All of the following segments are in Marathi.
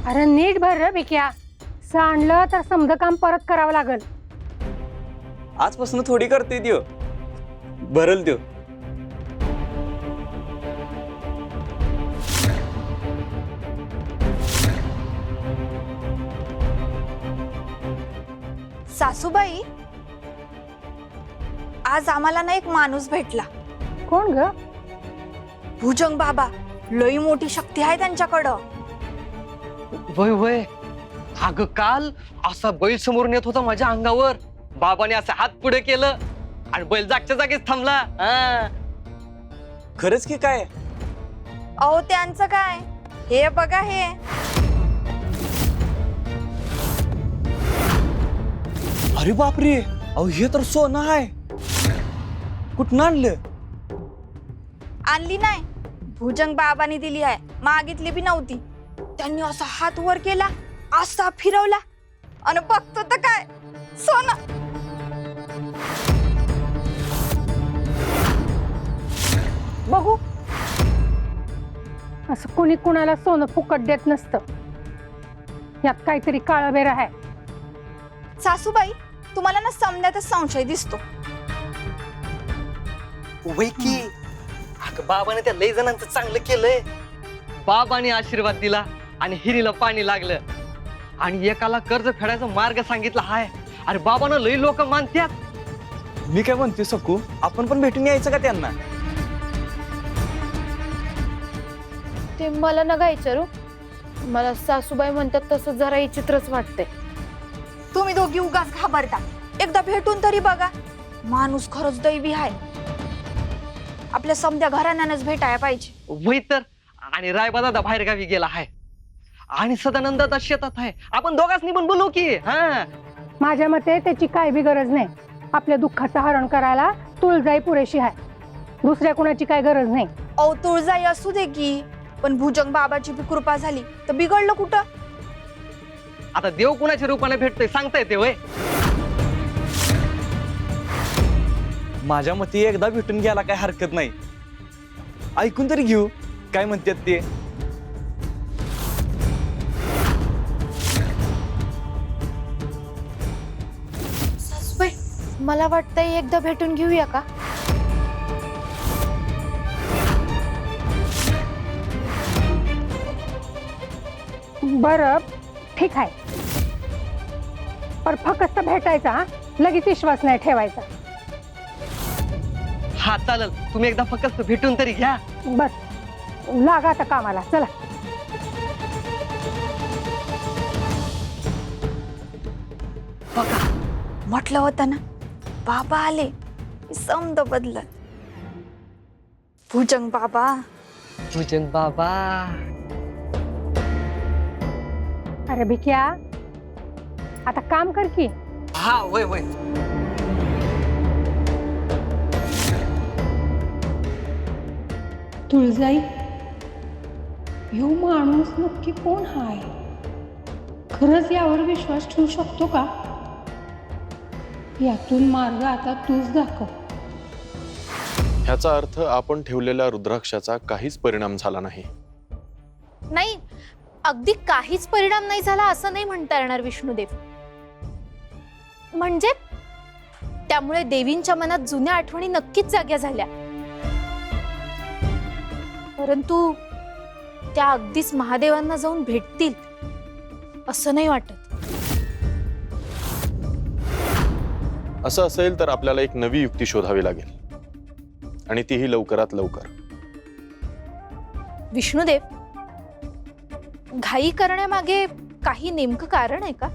अरे नीट भर रे बिक्या, सांडलं तर समज काम परत करावं लागल. आजपासून थोडी करते त्यो, भरल त्यो. सासूबाई, आज आम्हाला ना एक माणूस भेटला. कोण ग? भुजंग बाबा. लई मोठी शक्ती आहे त्यांच्याकडं. वय वय, अगं काल असा बैल समोर नेत होता माझ्या अंगावर. बाबाने असं हात पुढे केलं आणि बैल जागच्या जागीच थांबला. खरंच की काय? अहो त्यांचं काय, हे बघा हे. अरे बापरे, अहो हे तर सोनं आहे. कुठं आणलं? आणली नाही, भुजंग बाबांनी दिली आहे. मागितली बी नव्हती. त्यांनी असा हात वर केला, असा फिरवला आणि बघतो तर काय, सोनं. बघू. असं कोणी कुणाला सोनं फुकट देत नसतं. यात काहीतरी काळबेर आहे. सासूबाई, तुम्हाला ना समण्यातच संशय दिसतो. वय की, अगं बाबाने त्या लय जणांचं चांगलं केलंय. बाबाने आशीर्वाद दिला आणि हिरीला पाणी लागलं आणि एकाला कर्ज फेडायचा मार्ग सांगितला हाय. अरे बाबांना लई लोक मानतात. मी काय म्हणते सकू, आपण पण भेटून यायचं का त्यांना? ते मला नका विचारू. मला सासूबाई म्हणतात तसं जरा विचित्रच वाटतंय. तुम्ही दोघी उगाच घाबरता. एकदा भेटून तरी बघा. माणूस खरंच दैवी आहे. आपल्या समध्या घराण्यानंच भेटायला पाहिजे. वय तर. आणि रायबा दादा बाहेर गावी गेला आहे आणि सदानंद दादा शेतात आहे. आपण दोघांनी पण बोलू की. हा, माझ्या मते त्याची काय बी गरज नाही. आपल्या दुःखाचं हरण करायला तुळजाई पुरेशी आहे. दुसऱ्या कुणाची काय गरज नाही. अहो तुळजाई असू दे की, पण भुजंग बाबाची बी कृपा झाली तर बिघडलं कुठं? आता देव कुणाच्या रूपाने भेटतोय सांगता येते वय. माझ्या मते एकदा भेटून घ्यायला काय हरकत नाही. ऐकून तरी घेऊ काय म्हणतात ते. सासूबाई, मला वाटतंय एकदा भेटून घेऊया का? बरं ठीक आहे, पण फक्त भेटायचा हा? लगेच विश्वास नाही ठेवायचा. हा चालेल, तुम्ही एकदा फक्त भेटून तरी घ्या. बस लागा आता कामाला, चला. बघा, म्हटलं होतं ना, बाबा आले समद बदलत. भुजंग बाबा. भुजंग बाबा. अरे भिक्या, आता काम कर की. हा वय वय. तुळजाई, ह्यो माणूस नक्की कोण हाय? खरंच यावर विश्वास ठेवू शकतो का? यातून मार्ग आता तूच दाखव. ह्याचा अर्थ आपण ठेवलेल्या रुद्राक्षाचा काहीच परिणाम झाला नाही. नाही, अगदी काहीच परिणाम नाही झाला असं नाही म्हणता येणार विष्णुदेव. म्हणजे त्यामुळे देवींच्या मनात जुन्या आठवणी नक्कीच जाग्या झाल्या, परंतु त्या अगदीच महादेवांना जाऊन भेटतील असं नाही वाटत. असं असेल तर आपल्याला एक नवी युक्ती शोधावी लागेल आणि तीही लवकरात लवकर. विष्णुदेव, घाई करण्यामागे काही नेमकं कारण आहे का?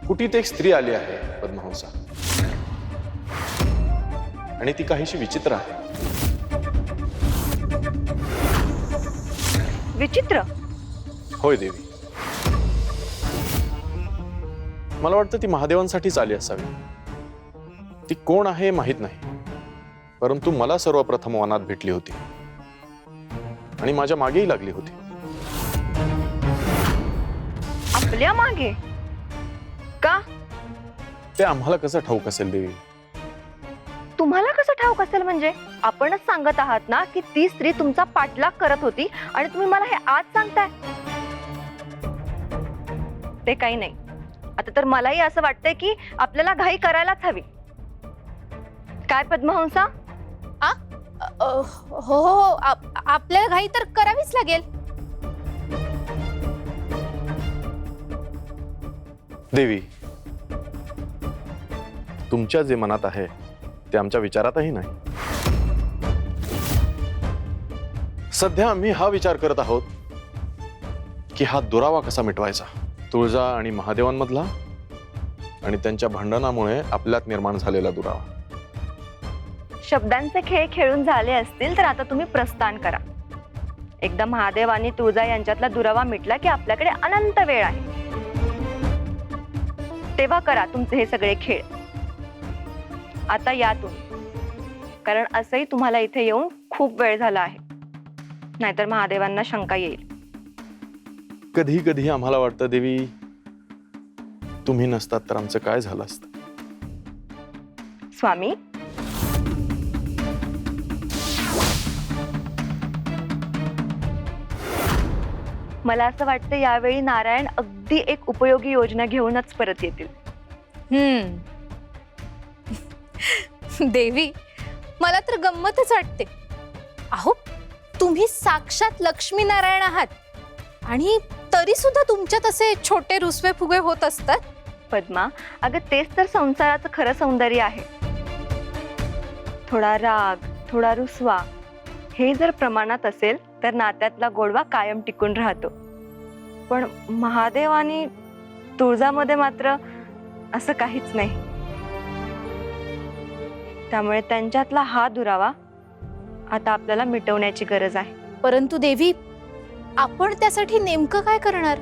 कुठीत एक स्त्री आली आहे पद्महंसा, आणि ती काहीशी विचित्र आहे. विचित्र? होय देवी, मला वाटतं ती महादेवांसाठीच आली असावी. ती कोण आहे माहित नाही, परंतु मला सर्वप्रथम वनात भेटली होती आणि माझ्या मागेही लागली होती. आपल्या मागे का? ते आम्हाला कसं ठाऊक असेल देवी? तुम्हाला कसं ठाऊक असेल म्हणजे? आपणच सांगत आहात ना की ती स्त्री तुमचा पाठलाग करत होती आणि तुम्ही मला हे आज सांगताय. ते काही नाही. आता तर मलाही असं वाटतंय की आपल्याला घाई करायलाच हवी. काय पद्महंसा? हो हो, आपल्याला घाई तर करावीच लागेल. देवी, तुमच्या जे मनात आहे ते आमच्या विचारातही नाही. सध्या आम्ही हा विचार करत आहोत की हा दुरावा कसा मिटवायचा, तुळजा आणि महादेवांमधला आणि त्यांच्या भांडणामुळे आपल्यात निर्माण झालेला दुरावा. शब्दांचे खेळ खेळून झाले असतील तर आता तुम्ही प्रस्थान करा. एकदा महादेव आणि तुळजा यांच्यातला दुरावा मिटला की आपल्याकडे अनंत वेळ आहे. तेव्हा करा तुमचे हे सगळे खेळ. आता या तुम्ही, कारण असंही तुम्हाला इथे येऊन खूप वेळ झाला आहे, नाहीतर महादेवांना शंका येईल. कधी कधी आम्हाला वाटतं देवी, तुम्ही नसतात तर आमचं काय झालं असतं. स्वामी, मला असं वाटतं यावेळी नारायण अगदी एक उपयोगी योजना घेऊनच परत येतील. देवी, मला तर गंमतच वाटते. अहो, तुम्ही साक्षात लक्ष्मी नारायण आहात आणि तरी सुद्धा तुमच्यात असे छोटे रुसवे फुगे होत असतात. पद्मा, अगं तेच तर संसाराचं खरं सौंदर्य आहे. थोडा राग, थोडा रुसवा हे जर प्रमाणात असेल तर नात्यातला गोडवा कायम टिकून राहतो. पण महादेव आणि तुळजामध्ये मात्र असं काहीच नाही. त्यामुळे त्यांच्यातला हा दुरावा आता आपल्याला मिटवण्याची गरज आहे. परंतु देवी, आपण त्यासाठी नेमकं काय करणार?